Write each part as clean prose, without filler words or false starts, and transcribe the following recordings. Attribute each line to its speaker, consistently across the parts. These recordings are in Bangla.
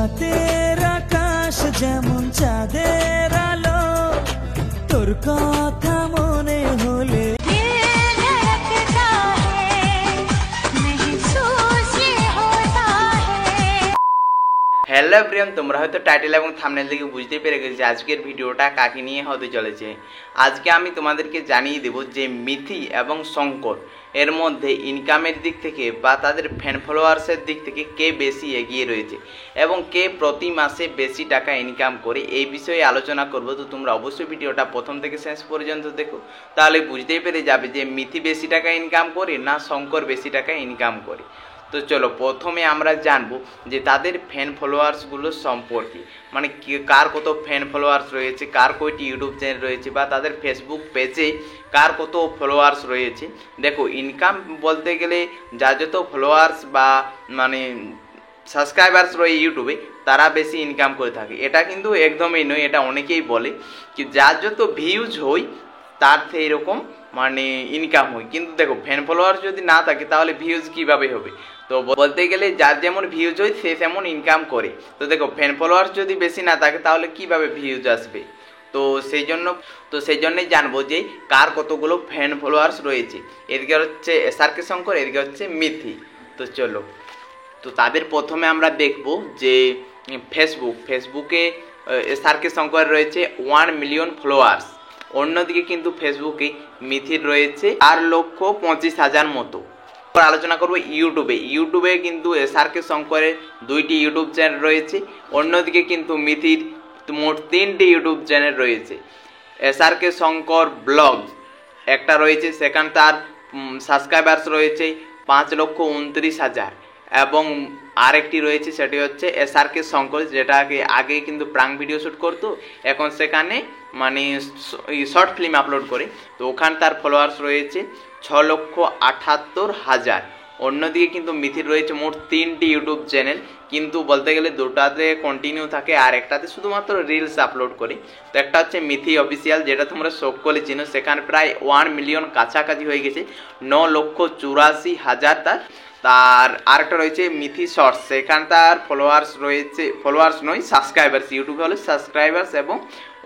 Speaker 1: রাতের আকাশ যেমন চাঁদের আলো, তোর কথা মনে হলে
Speaker 2: হ্যালো এভরিওয়ান, তোমরা হয়তো টাইটেল এবং থাম্বনেল থেকে বুঝতে পেরে গেছো আজকের ভিডিওটা কাকে নিয়ে হতে চলেছে। আজকে আমি তোমাদেরকে জানিয়ে দেব যে মিথি এবং শঙ্কর এর মধ্যে ইনকামের দিক থেকে বা তাদের ফ্যান ফলোয়ার্সের দিক থেকে কে বেশি এগিয়ে রয়েছে এবং কে প্রতি মাসে বেশি টাকা ইনকাম করে, এই বিষয়ে আলোচনা করব। তো তোমরা অবশ্যই ভিডিওটা প্রথম থেকে শেষ পর্যন্ত দেখো, তাহলে বুঝতেই পেরে যাবে যে মিথি বেশি টাকা ইনকাম করে না শঙ্কর বেশি টাকা ইনকাম করে। তো চলো প্রথমে আমরা জানবো যে তাদের ফ্যান ফলোয়ার্সগুলো সম্পর্কে, মানে কার কত ফ্যান ফলোয়ার্স রয়েছে, কার কয়টি ইউটিউব চ্যানেল রয়েছে বা তাদের ফেসবুক পেজে কার কত ফলোয়ার্স রয়েছে। দেখো, ইনকাম বলতে গেলে যা যত ফলোয়ার্স বা মানে সাবস্ক্রাইবার্স রয়ে ইউটিউবে তারা বেশি ইনকাম করে থাকে, এটা কিন্তু একদমই নয়। এটা অনেকেই বলে কি যার যত ভিউজ হয় তার থেকে এরকম মানে ইনকাম হয়, কিন্তু দেখো ফ্যান ফলোয়ার যদি না থাকে তাহলে ভিউজ কিভাবে হবে। তো বলতে গেলে যার যেমন ভিউজ হয় সে তেমন ইনকাম করে। তো দেখো ফ্যান ফলোয়ার যদি বেশি না থাকে তাহলে কিভাবে ভিউজ আসবে। তো সেই জন্যই জানবো যে কার কতগুলো ফ্যান ফলোয়ার্স রয়েছে। এদিকে হচ্ছে এসআরকে শঙ্কর, এদিকে হচ্ছে মিথি। তো চলো, তো তাদের প্রথমে আমরা দেখব যে ফেসবুকে এসআরকে শঙ্কর রয়েছে 1 মিলিয়ন ফলোয়ার্স। অন্যদিকে কিন্তু ফেসবুকে মিথির রয়েছে 4,25,000 মতো। আলোচনা করবো ইউটিউবে কিন্তু এসআরকে শঙ্করের 2টি ইউটিউব চ্যানেল রয়েছে, অন্যদিকে কিন্তু মিথির মোট 3টি ইউটিউব চ্যানেল রয়েছে। এসআরকে শঙ্কর ব্লগ একটা রয়েছে, সেখানে তার সাবস্ক্রাইবার্স রয়েছে 5,29,000 এবং আরেকটি রয়েছে সেটি হচ্ছে এসআরকে শঙ্কর, যেটাকে আগে কিন্তু প্রাঙ্ক ভিডিও শ্যুট করতো, এখন সেখানে মানে শর্ট ফিল্ম আপলোড করে। তো ওখানে তার ফলোয়ার্স রয়েছে 6,78,000। অন্যদিকে কিন্তু মিথির রয়েছে মোট 3টি ইউটিউব চ্যানেল, কিন্তু বলতে গেলে দুটাতে কন্টিনিউ থাকে আর একটাতে শুধুমাত্র রিলস আপলোড করে। তো একটা হচ্ছে মিথি অফিসিয়াল, যেটা তোমরা সকলে চিনো, সেখানে প্রায় 1 মিলিয়ন কাছাকাছি হয়ে গেছে, 9,84,000 তার আরেকটা রয়েছে মিথি শর্টস, সেখানে তার ফলোয়ার্স নয় সাবস্ক্রাইবার্স। ইউটিউবে হলে সাবস্ক্রাইবার্স এবং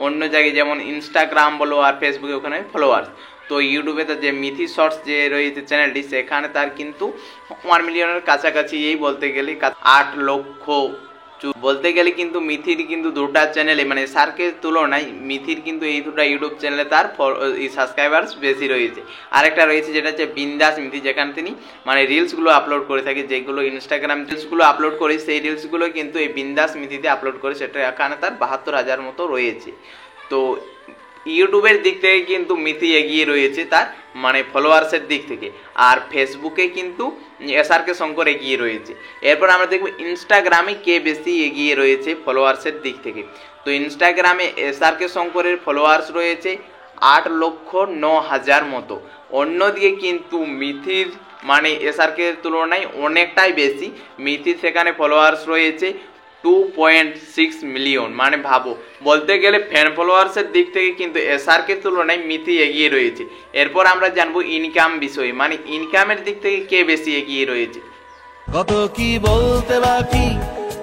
Speaker 2: অন্য জায়গায় যেমন ইনস্টাগ্রাম বলো আর ফেসবুকে ওখানে ফলোয়ার্স। তো ইউটিউবে তার যে মিথি শর্টস যে রয়েছে চ্যানেলটি, সেখানে তার কিন্তু 1 মিলিয়নের কাছাকাছি, এই বলতে গেলে 8 লক্ষ। বলতে গেলে কিন্তু মিথির কিন্তু দুটা চ্যানেলে মানে এসআরকে তুলনায় মিথির কিন্তু এই দুটা ইউটিউব চ্যানেলে তার সাবস্ক্রাইবার্স বেশি রয়েছে। আরেকটা রয়েছে যেটা হচ্ছে বিন্দাস মিথি, যেখানে তিনি মানে রিলসগুলো আপলোড করে থাকে, যেগুলো ইনস্টাগ্রাম রিলসগুলো আপলোড করে সেই রিলসগুলো কিন্তু এই বিন্দাস মিথিতে আপলোড করে, সেটা এখানে তার 72,000 মতো রয়েছে। তো ইউটিউবের দিক থেকে কিন্তু মিথি এগিয়ে রয়েছে তার মানে ফলোয়ার্সের দিক থেকে, আর ফেসবুকে কিন্তু এসআরকে শঙ্কর এগিয়ে রয়েছে। এরপর আমরা দেখব ইনস্টাগ্রামে কে বেশি এগিয়ে রয়েছে ফলোয়ার্সের দিক থেকে। তো ইনস্টাগ্রামে এসআরকে শঙ্করের ফলোয়ার্স রয়েছে 8,09,000 মতো। অন্যদিকে কিন্তু মিথির মানে এসআরকে তুলনায় অনেকটাই বেশি, মিথির সেখানে ফলোয়ার্স রয়েছে 2.6 মিলিয়ন। মানে ভাবো, বলতে গেলে ফ্যান ফলোয়ার্সের দিক থেকে কিন্তু এসআরকে তুলনায় মিথি এগিয়ে রয়েছে। এরপর আমরা জানবো ইনকাম বিষয়ে, মানে ইনকামের দিক থেকে কে বেশি এগিয়ে রয়েছে।
Speaker 1: কত কি বলতে বাকি,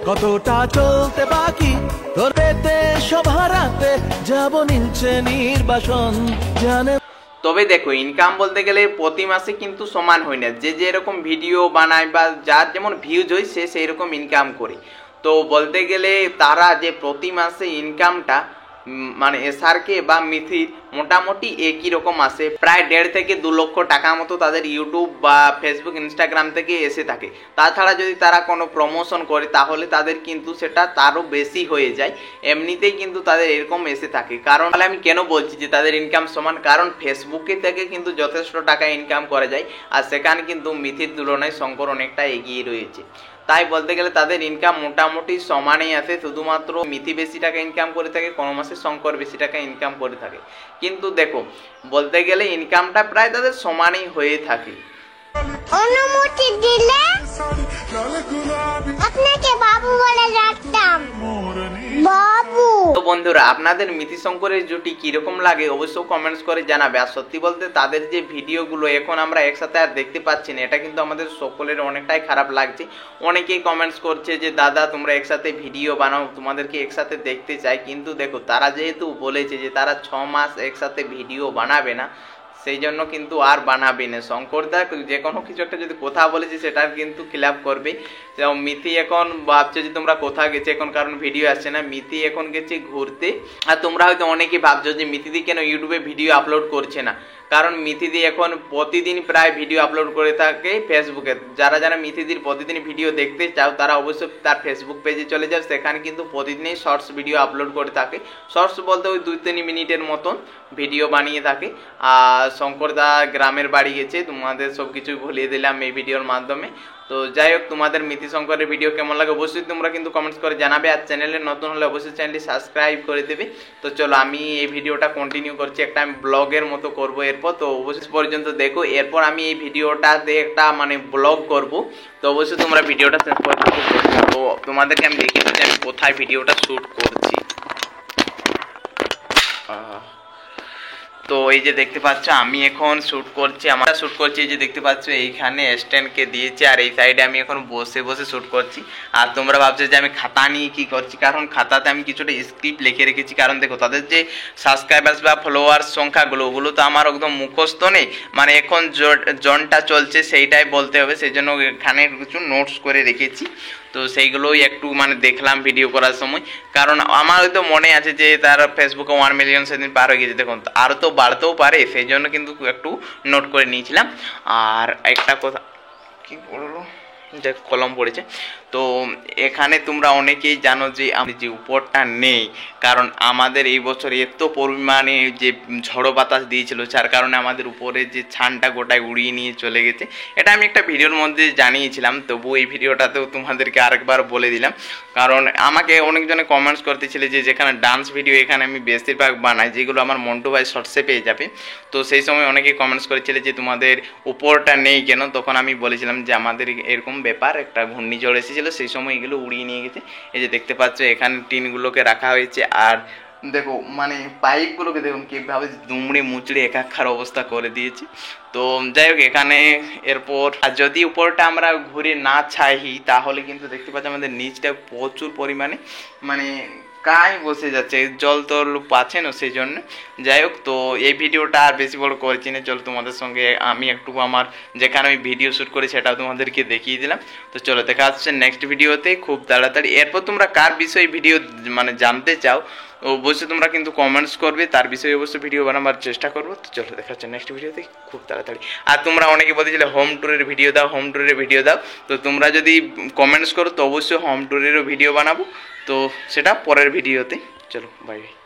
Speaker 1: কতটা চলতে বাকি, তোর পেতে সব হারাতে যাব নিলছে নির্বাসন জানে।
Speaker 2: তবে দেখো, ইনকাম বলতে গেলে প্রতি মাসে কিন্তু সমান হয় না, যে যেরকম ভিডিও বানায় বা যার যেমন ভিউজ হয় সে সেই রকম ইনকাম করে। তো বলতে গেলে তারা যে প্রতি মাসে ইনকামটা মানে এসআরকে বা মিথির মোটামুটি একই রকম আসে, প্রায় 1.5 থেকে 2 লক্ষ টাকা মতো তাদের ইউটিউব বা ফেসবুক ইনস্টাগ্রাম থেকে এসে থাকে। তাছাড়া যদি তারা কোনো প্রমোশন করে তাহলে তাদের কিন্তু সেটা তারও বেশি হয়ে যায়, এমনিতেই কিন্তু তাদের এরকম এসে থাকে। কারণ আমি কেন বলছি যে তাদের ইনকাম সমান, কারণ ফেসবুকে থেকে কিন্তু যথেষ্ট টাকা ইনকাম করা যায়, আর সেখানে কিন্তু মিথির তুলনায় শঙ্কর অনেকটা এগিয়ে রয়েছে। তাই বলতে গেলে তাদের ইনকাম মোটামুটি সমানই আছে, শুধুমাত্র মিথি বেশি টাকা ইনকাম করে থাকে, কোনো মাসে শঙ্কর বেশি টাকা ইনকাম করে থাকে। কিন্তু দেখো, বলতে গেলে ইনকামটা প্রায় তাদের সমানই হয়ে থাকে।
Speaker 3: অনুমতি দিলে আপনাকে বাবু বলে ডাকতাম, বাবু।
Speaker 2: তো বন্ধুরা আপনাদের মিথি শঙ্করের জুটি কিরকম লাগে অবশ্যই কমেন্টস করে জানাবে। আর সত্যি বলতে তাদের যে ভিডিওগুলো এখন আমরা একসাথে আর দেখতে পাচ্ছি না, এটা কিন্তু আমাদের সকলের অনেকটাই খারাপ লাগছে। অনেকেই কমেন্টস করছে যে দাদা তোমরা একসাথে ভিডিও বানাও, তোমাদেরকে একসাথে দেখতে চাই। কিন্তু দেখো তারা যেহেতু বলেছে যে তারা 6 মাস একসাথে ভিডিও বানাবে না, সেই জন্য কিন্তু আর বানাবে না। শঙ্করদা যে কোনো কিছু একটা যদি কথা বলেছে সেটার কিন্তু খিলাপ করবে। মিথি এখন ভাবছো যে তোমরা কোথাও গেছে এখন, কারণ ভিডিও আসছে না। মিথি এখন গেছে ঘুরতে। আর তোমরা হয়তো অনেকেই ভাবছো যে মিথিদি কেন ইউটিউবে ভিডিও আপলোড করছে না, কারণ মিথিদি এখন প্রতিদিন প্রায় ভিডিও আপলোড করে থাকে ফেসবুকে। যারা যারা মিথিদির প্রতিদিন ভিডিও দেখতে চাও তারা অবশ্যই তার ফেসবুক পেজে চলে যাও, সেখানে কিন্তু প্রতিদিনই শর্টস ভিডিও আপলোড করে থাকে। শর্টস বলতে ওই 2-3 মিনিটের মতন ভিডিও বানিয়ে থাকে। আর শঙ্করদা গ্রামের বাড়ি গেছে, তোমাদের সব কিছুই ভুলিয়ে দিলাম এই ভিডিওর মাধ্যমে। তো যাই হোক, তোমাদের মিথি শঙ্করের ভিডিও কেমন লাগে অবশ্যই তোমরা কিন্তু কমেন্টস করে জানাবে। আর চ্যানেলে নতুন হলে অবশ্যই চ্যানেলটি সাবস্ক্রাইব করে দেবে। তো চলো আমি এই ভিডিওটা কন্টিনিউ করছি, একটা আমি ব্লগের মতো করব এরপর। তো অবশ্যই পর্যন্ত দেখো, এরপর আমি এই ভিডিওটাতে একটা মানে ব্লগ করব। তো অবশ্যই তোমরা ভিডিওটা শেষ পর্যন্ত দেখো। তো তোমাদেরকে আমি দেখিয়ে দিচ্ছি আমি কোথায় ভিডিওটা শ্যুট করছি। তো এই যে দেখতে পাচ্ছ আমি এখন শ্যুট করছি, আমরা শ্যুট করছি। এই যে দেখতে পাচ্ছ এইখানে স্ট্যান্ডকে দিয়েছি, আর এই সাইডে আমি এখন বসে বসে শ্যুট করছি। আর তোমরা ভাবছো যে আমি খাতা নিয়ে কি করছি, কারণ খাতাতে আমি কিছুটা স্ক্রিপ্ট লিখে রেখেছি। কারণ দেখো তাদের যে সাবস্ক্রাইবার্স বা ফলোয়ার্স সংখ্যাগুলো ওগুলো তো আমার একদম মুখস্থ নেই, মানে এখন জনটা চলছে সেইটাই বলতে হবে, সেই জন্য এখানে কিছু নোটস করে রেখেছি। তো সেইগুলোই একটু মানে দেখলাম ভিডিও করার সময়, কারণ আমার হয়তো মনে আছে যে তার ফেসবুকে 1 মিলিয়ন সেদিন পার হয়ে গেছে। দেখুন আরও তো বাড়তেও পারে, সেই জন্য কিন্তু একটু নোট করে নিয়েছিলাম। আর একটা কথা কি বললো, যে কলম পড়েছে। তো এখানে তোমরা অনেকেই জানো যে আমি যে উপরটা নেই, কারণ আমাদের এই বছর এত পরিমাণে যে ঝড়ো বাতাস দিয়েছিল, যার কারণে আমাদের উপরে যে ছানটা গোটায় উড়িয়ে নিয়ে চলে গেছে। এটা আমি একটা ভিডিওর মধ্যে জানিয়েছিলাম, তবু এই ভিডিওটাতেও তোমাদেরকে আরেকবার বলে দিলাম। কারণ আমাকে অনেকজনে কমেন্টস করতেছিলে যে যেখানে ডান্স ভিডিও এখানে আমি বেশিরভাগ বানাই, যেগুলো আমার মন্টু ভাই শর্টসে পেয়ে যাবে। তো সেই সময় অনেকেই কমেন্টস করেছিলে যে তোমাদের উপরটা নেই কেন। তখন আমি বলেছিলাম যে আমাদের এরকম ব্যাপার, একটা ঘূর্ণিঝড় এসেছিল, সেই সময় এগুলো উড়িয়ে নিয়ে গেছে। এই যে দেখতে পাচ্ছ এখানে টিনগুলোকে রাখা হয়েছে। আর দেখো মানে পাইপগুলোকে দেখুন কীভাবে দুমড়ে মুচড়ে একাকার অবস্থা করে দিয়েছে। তো যাই হোক এখানে এরপর আর যদি উপরটা আমরা ঘুরে না ছাই তাহলে কিন্তু দেখতে পাচ্ছি আমাদের নিচটা প্রচুর পরিমাণে মানে কাই বসে যাচ্ছে, জল তল পাচ্ছে না, সেই জন্য। যাই হোক, তো এই ভিডিওটা আর বেশি বড় করছি না, চলো তোমাদের সঙ্গে আমি একটু আমার যেখানে আমি ভিডিও শ্যুট করি সেটাও তোমাদেরকে দেখিয়ে দিলাম। তো চলো দেখা হচ্ছে নেক্সট ভিডিওতে খুব তাড়াতাড়ি। এরপর তোমরা কার বিষয়ে ভিডিও মানে জানতে চাও অবশ্যই তোমরা কিন্তু কমেন্টস করবে, তার বিষয়ে অবশ্যই ভিডিও বানাবার চেষ্টা করবো। তো চলো দেখা হচ্ছে নেক্সট ভিডিওতে খুব তাড়াতাড়ি। আর তোমরা অনেকে বলতেছিলে হোম ট্যুরের ভিডিও দাও, হোম ট্যুরের ভিডিও দাও। তো তোমরা যদি কমেন্টস করো তো অবশ্যই হোম ট্যুরেরও ভিডিও বানাবো, তো সেটা পরের ভিডিওতে। চলো বাই বাই।